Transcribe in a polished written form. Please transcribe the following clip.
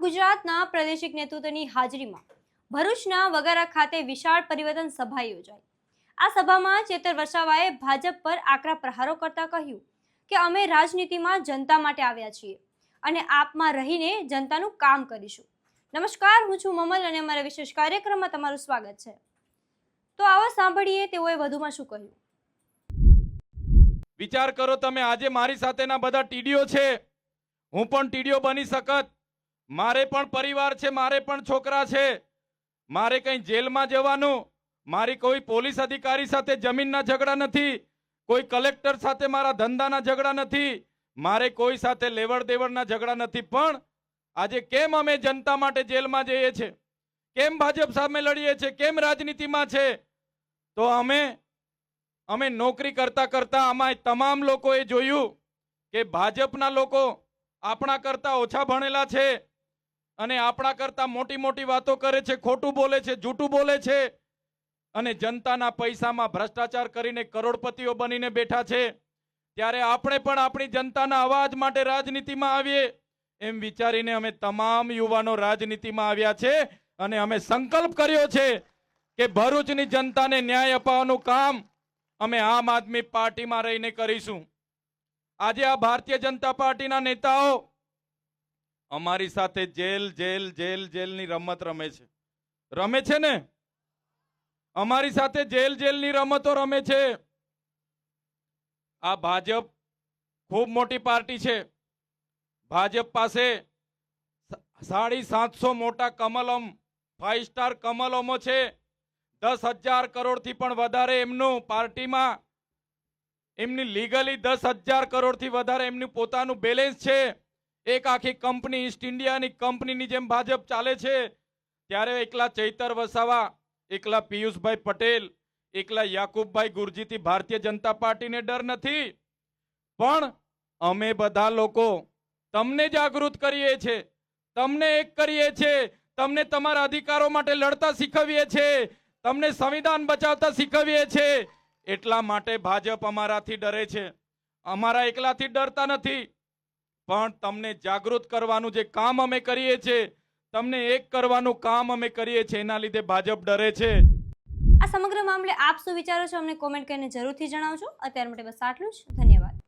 ગુજરાતના પ્રાદેશિક નેતૃત્વની હાજરીમાં ભરૂચના વગારા ખાતે વિશાળ પરિવર્તન સભા યોજાઈ। આ સભામાં ચેતર વસાવાએ ભાજપ પર આકરા પ્રહારો કરતા કહ્યું કે અમે રાજનીતિમાં જનતા માટે આવ્યા છીએ અને આપમાં રહીને જનતાનું કામ કરીશું। નમસ્કાર, હું છું મમલ અને અમારા વિશેષ કાર્યક્રમમાં તમારું સ્વાગત છે। તો આવો સાંભળીએ તેઓએ વધુમાં શું કહ્યું। વિચાર કરો તમે, આજે મારી સાથેના બધા ટીડીઓ છે, હું પણ ટીડીઓ બની શકત, મારે પણ પરિવાર છે, મારે પણ છોકરા છે, મારે કઈ જેલમાં જવાનું, મારી કોઈ પોલીસ અધિકારી સાથે જમીનના ઝઘડા નથી, કોઈ કલેક્ટર સાથે મારા ધંધાના ઝઘડા નથી, મારે કોઈ સાથે લેવડ દેવડના ઝઘડા નથી। પણ આજે કેમ અમે જનતા માટે જેલમાં જઈએ છીએ, કેમ ભાજપ સામે લડીએ છીએ, કેમ રાજનીતિમાં છે? તો અમે નોકરી કરતા કરતા અમાય તમામ લોકોએ જોયું કે ભાજપના લોકો આપણા કરતા ઓછા ભણેલા છે અને આપણા કરતા મોટી મોટી વાતો કરે છે, ખોટું બોલે છે, જૂઠું બોલે છે અને જનતાના પૈસામાં ભ્રષ્ટાચાર કરીને કરોડપતિઓ બનીને બેઠા છે। ત્યારે આપણે પણ આપણી જનતાના અવાજ માટે રાજનીતિમાં આવીએ એમ વિચારીને અમે તમામ યુવાનો રાજનીતિમાં આવ્યા છે અને અમે સંકલ્પ કર્યો છે કે ભરૂચની જનતાને ન્યાય અપાવવાનું કામ અમે આમ આદમી પાર્ટીમાં રહીને કરીશું। આજે આ ભારતીય જનતા પાર્ટીના નેતાઓ અમારી સાથે જેલ જેલ જેલ જેલની રમત રમે છે ને? અમારી સાથે જેલ જેલની રમતો રમે છે। આ ભાજપ ખૂબ મોટી પાર્ટી છે। ભાજપ પાસે 750 મોટા કમલમ 5 સ્ટાર કમલમો છે। 10,000 કરોડથી પણ વધારે એમનું પાર્ટીમાં એમની લીગલી 10,000 કરોડથી વધારે એમનું પોતાનું બેલેન્સ છે। એક આખી કંપની, ઈસ્ટ ઇન્ડિયાની કંપનીની જેમ ભાજપ ચાલે છે। ત્યારે એકલા ચૈતર વસાવા, એકલા પિયુષભાઈ પટેલ, એકલા યાકુબભાઈ ગુરજીથી ભારતીય જનતા પાર્ટીને ડર નથી, પણ અમે બધા લોકો તમને જાગૃત કરીએ છીએ, તમને એક કરીએ છીએ, તમને તમારા અધિકારો માટે લડતા શીખવીએ છીએ, તમને સંવિધાન બચાવતા શીખવીએ છીએ। એટલા માટે ભાજપ અમારાથી ડરે છે, અમારા એકલાથી ડરતા નથી, પણ તમને જાગૃત કરવાનું જે કામ અમે કરીએ છીએ, તમને એક કરવાનું કામ અમે કરીએ છીએ, એના લીધે ભાજપ ડરે છે। આ સમગ્ર મામલે આપ શું વિચારો છો અમને કોમેન્ટ કરીને જરૂરથી જણાવજો। અત્યાર માટે બસ આટલું જ, ધન્યવાદ।